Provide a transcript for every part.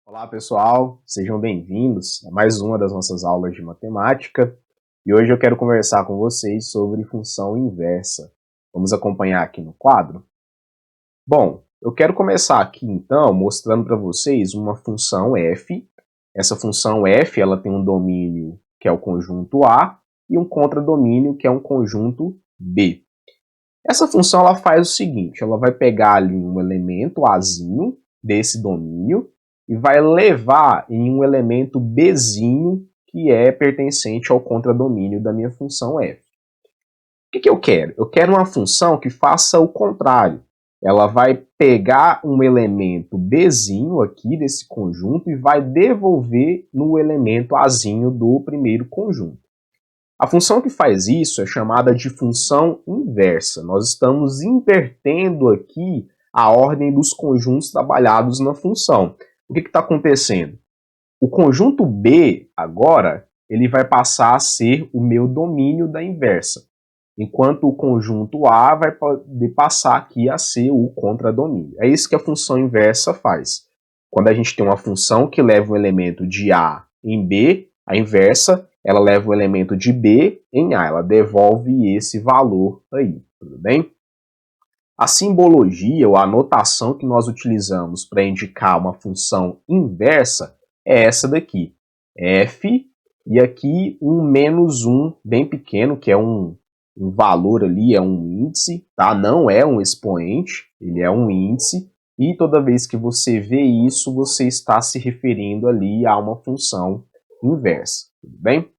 Olá pessoal, sejam bem-vindos a mais uma das nossas aulas de matemática e hoje eu quero conversar com vocês sobre função inversa. Vamos acompanhar aqui no quadro? Bom, eu quero começar aqui então mostrando para vocês uma função f. Essa função f ela tem um domínio que é o conjunto A e um contradomínio que é um conjunto B. Essa função ela faz o seguinte, ela vai pegar ali um elemento Azinho desse domínio e vai levar em um elemento Bzinho que é pertencente ao contradomínio da minha função f. O que eu quero? Eu quero uma função que faça o contrário. Ela vai pegar um elemento Bzinho aqui desse conjunto e vai devolver no elemento Azinho do primeiro conjunto. A função que faz isso é chamada de função inversa. Nós estamos invertendo aqui a ordem dos conjuntos trabalhados na função. O que está acontecendo? O conjunto B, agora, ele vai passar a ser o meu domínio da inversa, enquanto o conjunto A vai poder passar aqui a ser o contradomínio. É isso que a função inversa faz. Quando a gente tem uma função que leva um elemento de A em B, a inversa ela leva o elemento de B em A, ela devolve esse valor aí, tudo bem? A simbologia ou a notação que nós utilizamos para indicar uma função inversa é essa daqui, f, e aqui um menos 1 bem pequeno, que é um valor ali, é um índice, tá? Não é um expoente, ele é um índice, e toda vez que você vê isso, você está se referindo ali a uma função inversa, tudo bem?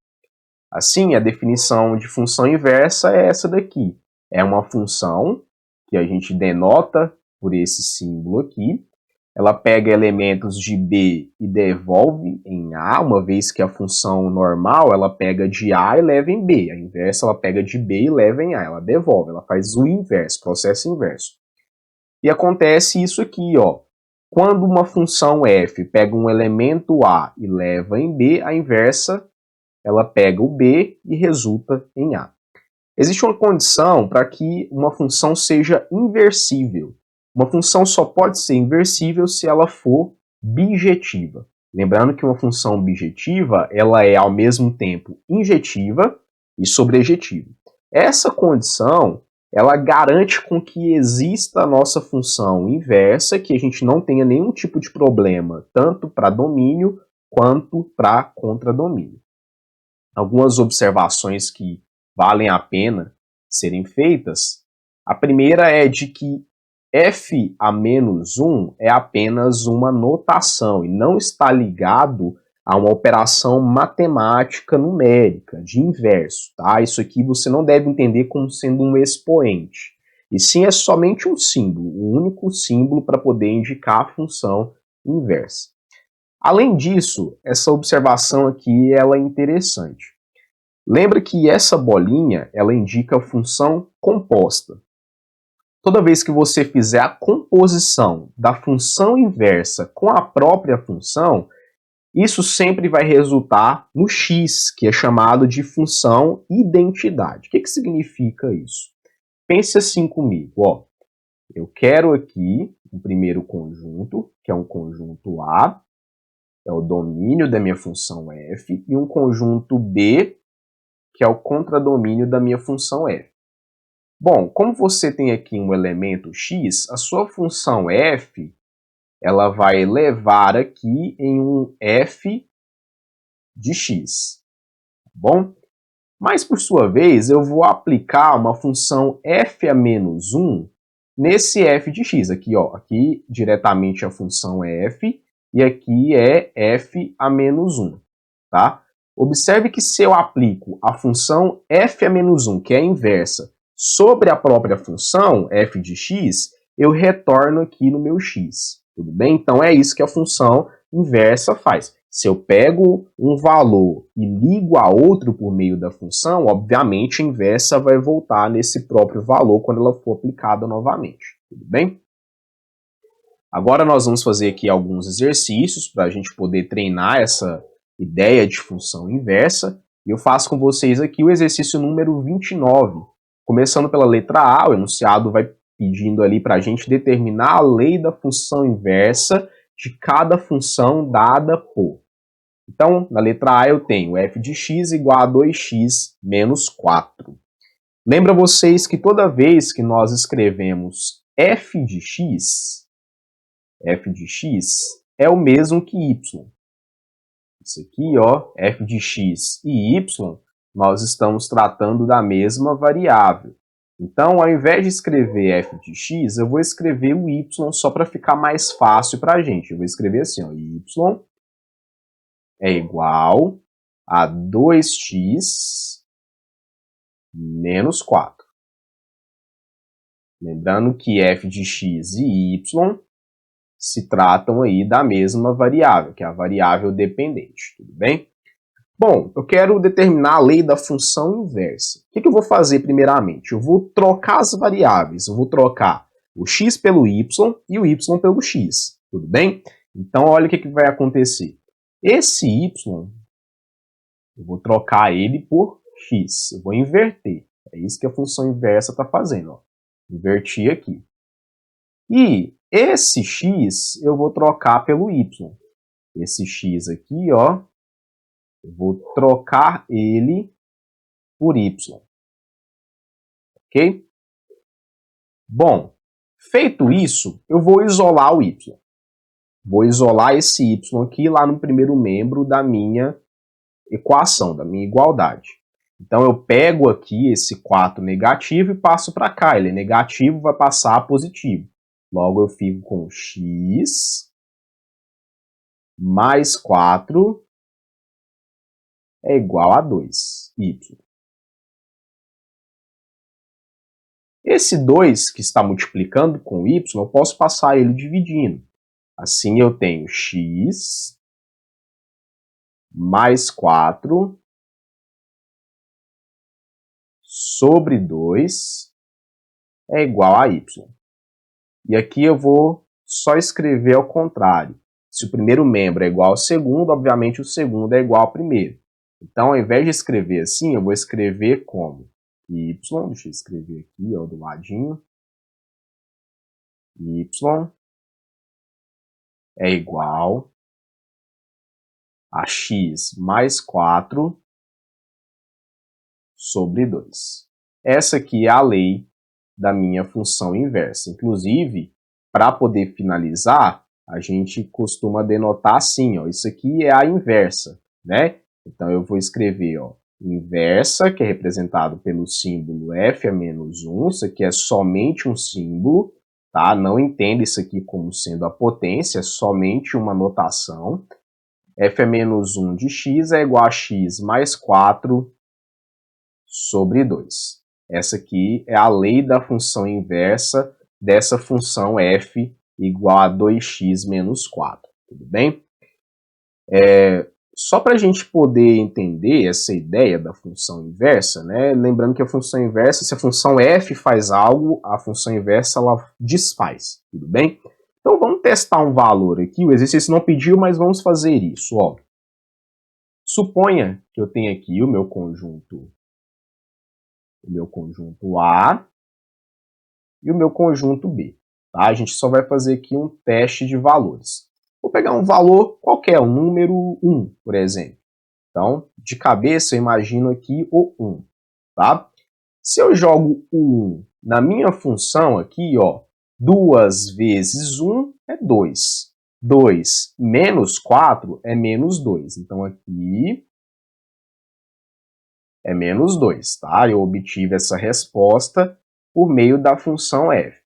Assim, a definição de função inversa é essa daqui. É uma função que a gente denota por esse símbolo aqui. Ela pega elementos de B e devolve em A, uma vez que a função normal ela pega de A e leva em B. A inversa ela pega de B e leva em A, ela devolve, ela faz o inverso, processo inverso. E acontece isso aqui, ó. Quando uma função f pega um elemento A e leva em B, a inversa ela pega o B e resulta em A. Existe uma condição para que uma função seja inversível. Uma função só pode ser inversível se ela for bijetiva. Lembrando que uma função bijetiva ela é ao mesmo tempo injetiva e sobrejetiva. Essa condição ela garante com que exista a nossa função inversa, que a gente não tenha nenhum tipo de problema, tanto para domínio quanto para contradomínio. Algumas observações que valem a pena serem feitas. A primeira é de que f a menos 1 é apenas uma notação e não está ligado a uma operação matemática numérica, de inverso. Tá? Isso aqui você não deve entender como sendo um expoente. E sim é somente um símbolo, o único símbolo para poder indicar a função inversa. Além disso, essa observação aqui ela é interessante. Lembra que essa bolinha ela indica a função composta. Toda vez que você fizer a composição da função inversa com a própria função, isso sempre vai resultar no x, que é chamado de função identidade. O que significa isso? Pense assim comigo, ó. Eu quero aqui o primeiro conjunto, que é um conjunto A, é o domínio da minha função f, e um conjunto B, que é o contradomínio da minha função f. Bom, como você tem aqui um elemento x, a sua função f ela vai levar aqui em um f de x, tá bom? Mas, por sua vez, eu vou aplicar uma função f a menos 1 nesse f de x. Aqui, ó, aqui diretamente a função é f e aqui é f a menos 1, tá? Observe que se eu aplico a função f a menos 1, que é a inversa, sobre a própria função f de x, eu retorno aqui no meu x. Tudo bem? Então é isso que a função inversa faz. Se eu pego um valor e ligo a outro por meio da função, obviamente a inversa vai voltar nesse próprio valor quando ela for aplicada novamente. Tudo bem? Agora nós vamos fazer aqui alguns exercícios para a gente poder treinar essa ideia de função inversa. E eu faço com vocês aqui o exercício número 29. Começando pela letra A, o enunciado vai pedindo ali para a gente determinar a lei da função inversa de cada função dada por. Então, na letra A eu tenho f de x igual a 2x menos 4. Lembra vocês que toda vez que nós escrevemos f de x é o mesmo que y. Isso aqui, ó, f de x e y, nós estamos tratando da mesma variável. Então, ao invés de escrever f de x, eu vou escrever o y só para ficar mais fácil para a gente. Eu vou escrever assim, ó, y é igual a 2x menos 4. Lembrando que f de x e y se tratam aí da mesma variável, que é a variável dependente, tudo bem? Bom, eu quero determinar a lei da função inversa. O que eu vou fazer primeiramente? Eu vou trocar as variáveis, eu vou trocar o x pelo y e o y pelo x, tudo bem? Então, olha o que vai acontecer. Esse y, eu vou trocar ele por x, eu vou inverter. É isso que a função inversa está fazendo, ó. Inverti aqui. E esse x eu vou trocar pelo y. Esse x aqui, ó, eu vou trocar ele por y. Ok? Bom, feito isso, eu vou isolar o y. Vou isolar esse y aqui lá no primeiro membro da minha equação, da minha igualdade. Então, eu pego aqui esse 4 negativo e passo para cá. Ele é negativo, vai passar a positivo. Logo, eu fico com x mais 4 é igual a 2y. Esse 2 que está multiplicando com y, eu posso passar ele dividindo. Assim, eu tenho x mais 4 sobre 2 é igual a y. E aqui eu vou só escrever ao contrário. Se o primeiro membro é igual ao segundo, obviamente o segundo é igual ao primeiro. Então, ao invés de escrever assim, eu vou escrever como y, deixa eu escrever aqui, ó, do ladinho, y é igual a x mais 4 sobre 2. Essa aqui é a lei da minha função inversa. Inclusive, para poder finalizar, a gente costuma denotar assim, ó, isso aqui é a inversa, né? Então, eu vou escrever, ó, inversa, que é representado pelo símbolo f a menos 1, isso aqui é somente um símbolo, tá? Não entenda isso aqui como sendo a potência, é somente uma notação. F a menos 1 de x é igual a x mais 4 sobre 2. Essa aqui é a lei da função inversa dessa função f igual a 2x menos 4, tudo bem? Só para a gente poder entender essa ideia da função inversa, né? Lembrando que a função inversa, se a função f faz algo, a função inversa ela desfaz, tudo bem? Então vamos testar um valor aqui, o exercício não pediu, mas vamos fazer isso, ó. Suponha que eu tenha aqui o meu conjunto A e o meu conjunto B, tá? A gente só vai fazer aqui um teste de valores. Vou pegar um valor qualquer, um número 1, por exemplo. Então, de cabeça, eu imagino aqui o 1, tá? Se eu jogo o 1 na minha função aqui, ó, 2 vezes 1 é 2. 2 menos 4 é menos 2. Então, aqui é menos 2, tá? Eu obtive essa resposta por meio da função f.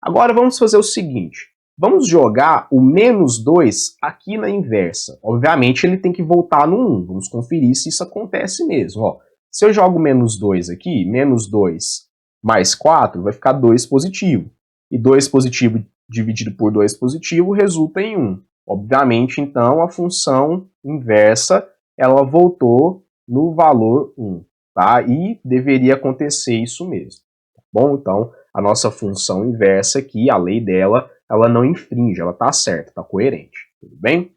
Agora, vamos fazer o seguinte. Vamos jogar o menos 2 aqui na inversa. Obviamente, ele tem que voltar no 1. Vamos conferir se isso acontece mesmo. Ó, se eu jogo menos 2 aqui, menos 2 mais 4 vai ficar 2 positivo. E 2 positivo dividido por 2 positivo resulta em 1. Obviamente, então, a função inversa ela voltou no valor 1. Tá? E deveria acontecer isso mesmo. Tá bom? Então, a nossa função inversa aqui, a lei dela, ela não infringe, ela está certa, está coerente. Tudo bem?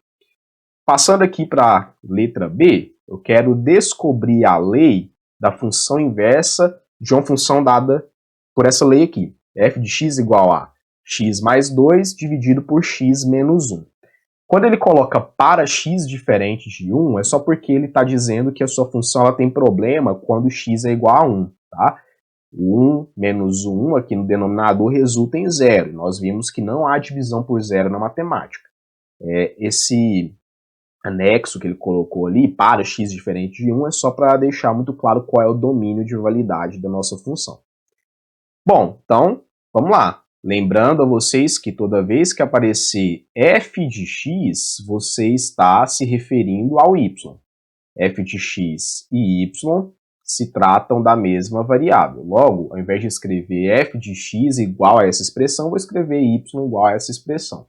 Passando aqui para a letra B, eu quero descobrir a lei da função inversa de uma função dada por essa lei aqui. f de x igual a x mais 2 dividido por x menos 1. Quando ele coloca para x diferente de 1, é só porque ele está dizendo que a sua função ela tem problema quando x é igual a 1, tá? 1 menos 1 aqui no denominador resulta em 0. Nós vimos que não há divisão por zero na matemática. Esse anexo que ele colocou ali, para x diferente de 1, é só para deixar muito claro qual é o domínio de validade da nossa função. Bom, então, vamos lá. Lembrando a vocês que toda vez que aparecer f de x, você está se referindo ao y. F de x e y se tratam da mesma variável. Logo, ao invés de escrever f de x igual a essa expressão, vou escrever y igual a essa expressão.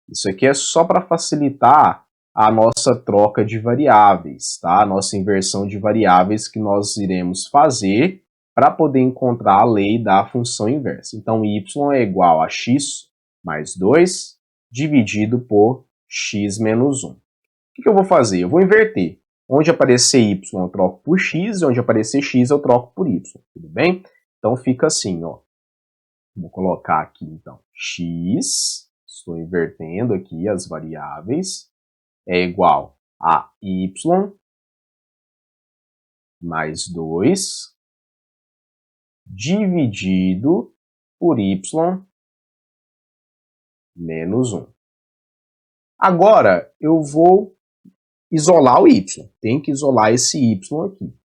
Isso aqui é só para facilitar a nossa troca de variáveis, tá? A nossa inversão de variáveis que nós iremos fazer para poder encontrar a lei da função inversa. Então, y é igual a x mais 2 dividido por x menos 1. O que eu vou fazer? Eu vou inverter. Onde aparecer y eu troco por x, e onde aparecer x eu troco por y. Tudo bem? Então fica assim, ó. Vou colocar aqui, então, x, estou invertendo aqui as variáveis, é igual a y mais 2 dividido por y menos 1. Agora, eu vou isolar o y. Tem que isolar esse y aqui.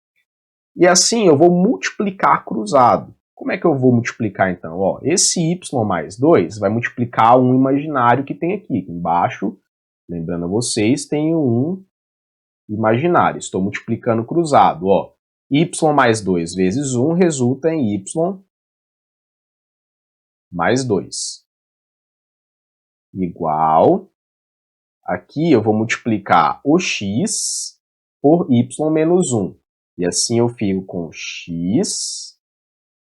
E assim, eu vou multiplicar cruzado. Como é que eu vou multiplicar, então? Ó, esse y mais 2 vai multiplicar um imaginário que tem aqui. Aqui embaixo, lembrando a vocês, tem um imaginário. Estou multiplicando cruzado. Ó, y mais 2 vezes 1 resulta em y mais 2. Igual. Aqui eu vou multiplicar o x por y menos 1. E assim eu fico com x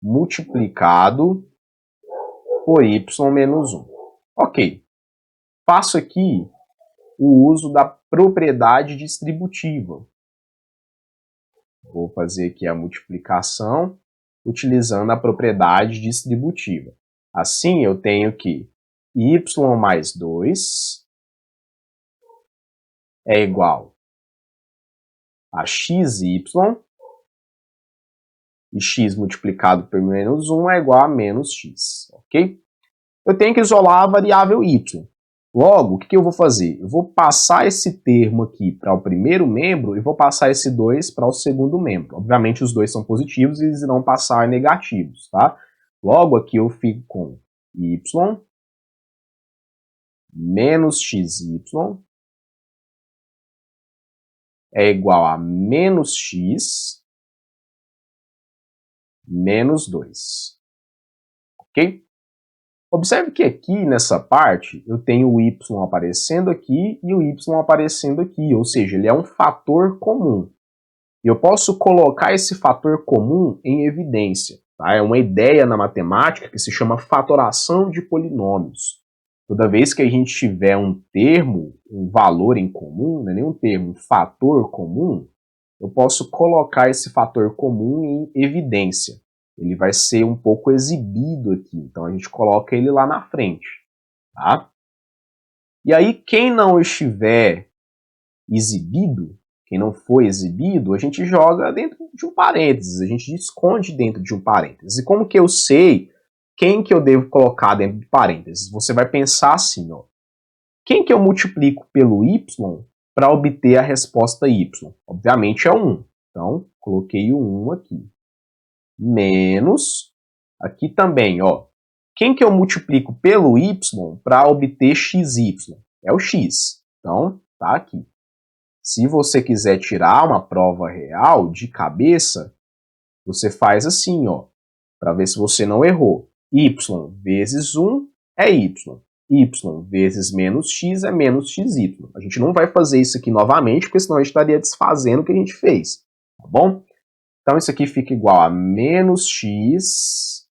multiplicado por y menos 1. Ok. Faço aqui o uso da propriedade distributiva. Vou fazer aqui a multiplicação utilizando a propriedade distributiva. Assim, eu tenho que y mais 2 é igual a xy, e x multiplicado por menos 1 é igual a menos x, ok? Eu tenho que isolar a variável y. Logo, o que eu vou fazer? Eu vou passar esse termo aqui para o primeiro membro e vou passar esse 2 para o segundo membro. Obviamente, os dois são positivos e eles irão passar negativos, tá? Logo, aqui eu fico com y menos xy é igual a menos x menos 2. Ok? Observe que aqui nessa parte eu tenho o y aparecendo aqui e o y aparecendo aqui, ou seja, ele é um fator comum. Eu posso colocar esse fator comum em evidência. Tá? É uma ideia na matemática que se chama fatoração de polinômios. Toda vez que a gente tiver um termo, um valor em comum, não é nem um termo, um fator comum, eu posso colocar esse fator comum em evidência. Ele vai ser um pouco exibido aqui, então a gente coloca ele lá na frente. Tá? E aí, quem não estiver exibido, quem não for exibido, a gente joga dentro de um parênteses, a gente esconde dentro de um parênteses. E como que eu sei quem que eu devo colocar dentro de parênteses? Você vai pensar assim, ó. Quem que eu multiplico pelo y para obter a resposta y? Obviamente é o 1. Então, coloquei o 1 aqui. Menos, aqui também, ó. Quem que eu multiplico pelo y para obter xy? É o x. Então, tá aqui. Se você quiser tirar uma prova real de cabeça, você faz assim, ó, para ver se você não errou. Y vezes 1 é y. Y vezes menos x é menos xy. A gente não vai fazer isso aqui novamente, porque senão a gente estaria desfazendo o que a gente fez. Tá bom? Então isso aqui fica igual a menos x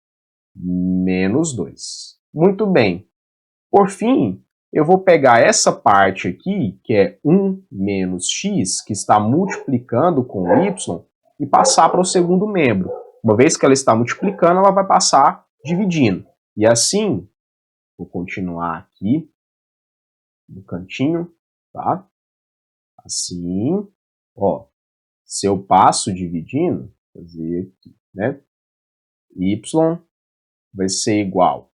menos 2. Muito bem. Por fim, eu vou pegar essa parte aqui, que é 1 menos x, que está multiplicando com y, e passar para o segundo membro. Uma vez que ela está multiplicando, ela vai passar dividindo. E assim, vou continuar aqui. no cantinho, tá? Assim, ó. Se eu passo dividindo, fazer aqui, né? Y vai ser igual.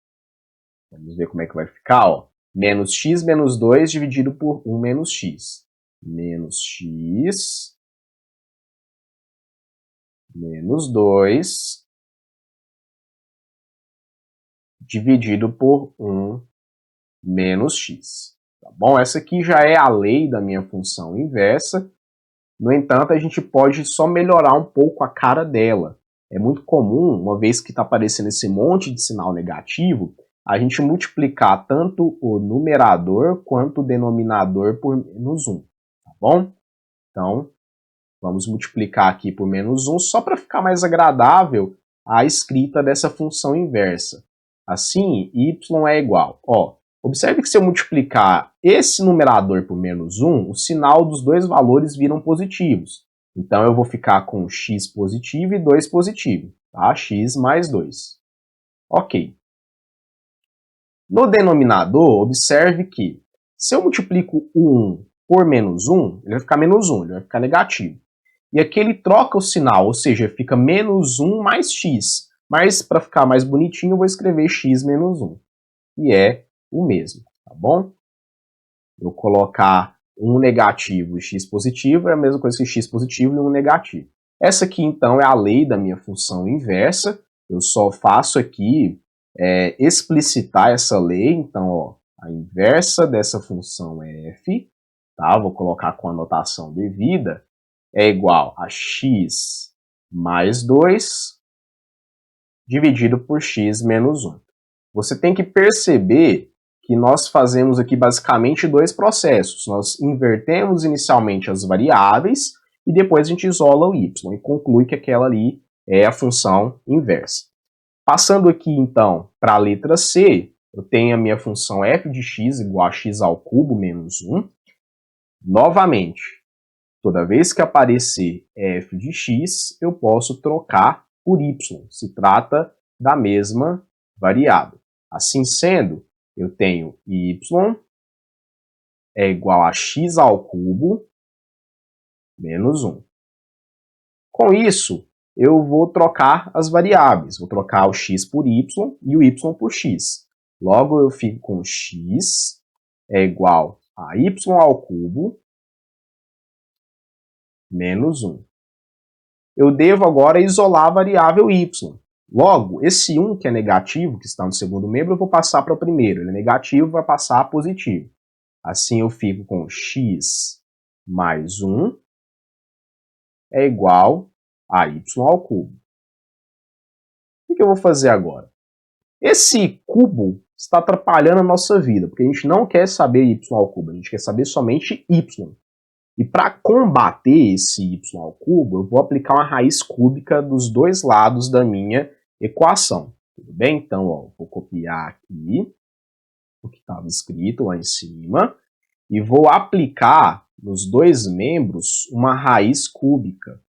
Vamos ver como é que vai ficar, ó. Menos x menos 2 dividido por 1 menos x. Menos x menos 2 dividido por 1 menos x. Tá bom? Essa aqui já é a lei da minha função inversa. No entanto, a gente pode só melhorar um pouco a cara dela. É muito comum, uma vez que está aparecendo esse monte de sinal negativo, a gente multiplicar tanto o numerador quanto o denominador por menos 1, tá bom? Então, vamos multiplicar aqui por menos 1 só para ficar mais agradável a escrita dessa função inversa. Assim, y é igual. Ó, observe que se eu multiplicar esse numerador por menos 1, o sinal dos dois valores viram positivos. Então, eu vou ficar com x positivo e 2 positivo. Tá? X mais 2. Ok. No denominador, observe que se eu multiplico o 1 por menos 1, ele vai ficar menos 1, ele vai ficar negativo. E aqui ele troca o sinal, ou seja, fica menos 1 mais x. Mas para ficar mais bonitinho, eu vou escrever x menos 1. E é o mesmo, tá bom? Eu colocar um negativo e x positivo é a mesma coisa que x positivo e um negativo. Essa aqui, então, é a lei da minha função inversa. Eu só faço aqui explicitar essa lei. Então, ó, a inversa dessa função é f, tá? Vou colocar com a notação devida, é igual a x mais 2 dividido por x menos 1. Você tem que perceber que nós fazemos aqui basicamente dois processos. Nós invertemos inicialmente as variáveis e depois a gente isola o y e conclui que aquela ali é a função inversa. Passando aqui então para a letra C, eu tenho a minha função f de x igual a x ao cubo menos 1. Novamente, toda vez que aparecer f de x, eu posso trocar por y. Se trata da mesma variável. Assim sendo, eu tenho y é igual a x ao cubo menos 1. Com isso, eu vou trocar as variáveis. Vou trocar o x por y e o y por x. Logo, eu fico com x é igual a y ao cubo menos 1. Eu devo agora isolar a variável y. Logo, esse 1 que é negativo, que está no segundo membro, eu vou passar para o primeiro. Ele é negativo, vai passar a positivo. Assim eu fico com x mais 1 é igual a y ao cubo. O que eu vou fazer agora? Esse cubo está atrapalhando a nossa vida, porque a gente não quer saber y ao cubo, a gente quer saber somente y. E para combater esse y ao cubo, eu vou aplicar uma raiz cúbica dos dois lados da minha equação. Tudo bem? Então, ó, vou copiar aqui o que estava escrito lá em cima e vou aplicar nos dois membros uma raiz cúbica.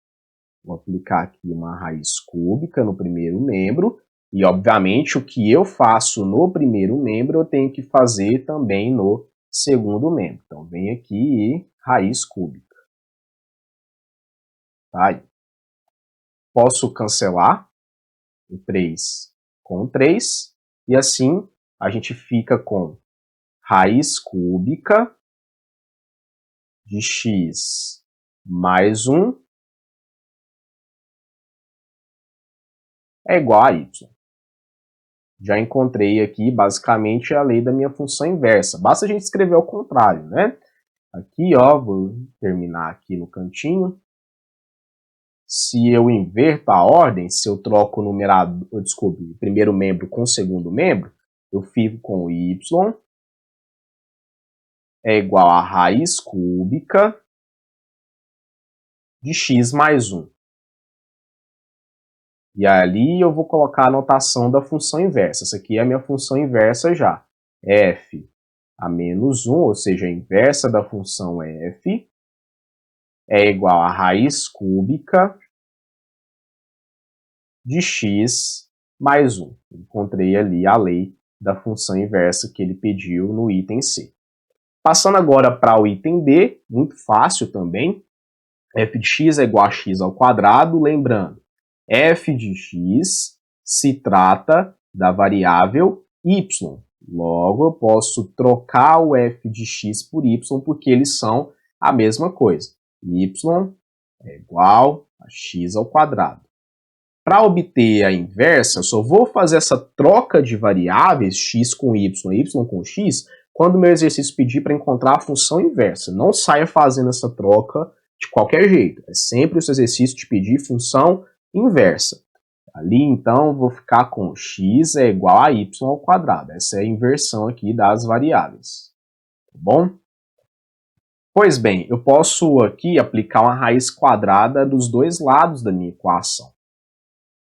Vou aplicar aqui uma raiz cúbica no primeiro membro e, obviamente, o que eu faço no primeiro membro eu tenho que fazer também no segundo membro. Então, vem aqui e raiz cúbica. Tá? Posso cancelar o 3 com o 3 e assim a gente fica com raiz cúbica de x mais 1 é igual a y. Já encontrei aqui basicamente a lei da minha função inversa. Basta a gente escrever ao contrário, né? Aqui, ó, vou terminar aqui no cantinho. Se eu inverto a ordem, se eu troco o numerador, desculpe, o primeiro membro com o segundo membro, eu fico com y é igual a raiz cúbica de x mais 1. E ali eu vou colocar a notação da função inversa. Essa aqui é a minha função inversa já. F a menos 1, ou seja, a inversa da função f, é igual a raiz cúbica de x mais 1. Encontrei ali a lei da função inversa que ele pediu no item C. Passando agora para o item D, muito fácil também. F de x é igual a x ao quadrado, lembrando, f de x se trata da variável y. Logo, eu posso trocar o f de x por y, porque eles são a mesma coisa. Y é igual a x ao quadrado. Para obter a inversa, eu só vou fazer essa troca de variáveis, x com y, y com x, quando o meu exercício pedir para encontrar a função inversa. Não saia fazendo essa troca de qualquer jeito. É sempre o seu exercício te pedir função inversa. Ali, então, vou ficar com x é igual a y ao quadrado. Essa é a inversão aqui das variáveis. Tá bom? Pois bem, eu posso aqui aplicar uma raiz quadrada dos dois lados da minha equação.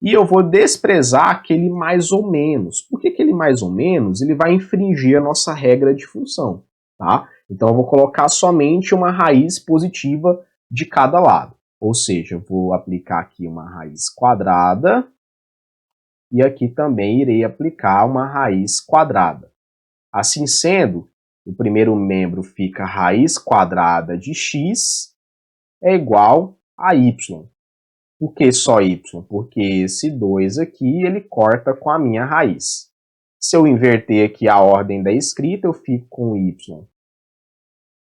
E eu vou desprezar aquele mais ou menos. Por que aquele mais ou menos? Ele vai infringir a nossa regra de função. Tá? Então, eu vou colocar somente uma raiz positiva de cada lado. Ou seja, eu vou aplicar aqui uma raiz quadrada e aqui também irei aplicar uma raiz quadrada. Assim sendo, o primeiro membro fica raiz quadrada de x é igual a y. Por que só y? Porque esse 2 aqui ele corta com a minha raiz. Se eu inverter aqui a ordem da escrita, eu fico com y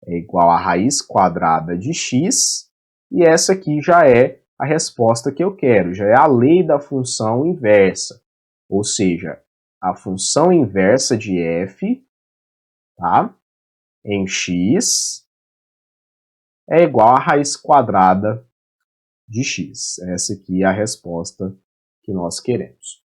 é igual a raiz quadrada de x, e essa aqui já é a resposta que eu quero, já é a lei da função inversa. Ou seja, a função inversa de f, tá, em x é igual a raiz quadrada de x. Essa aqui é a resposta que nós queremos.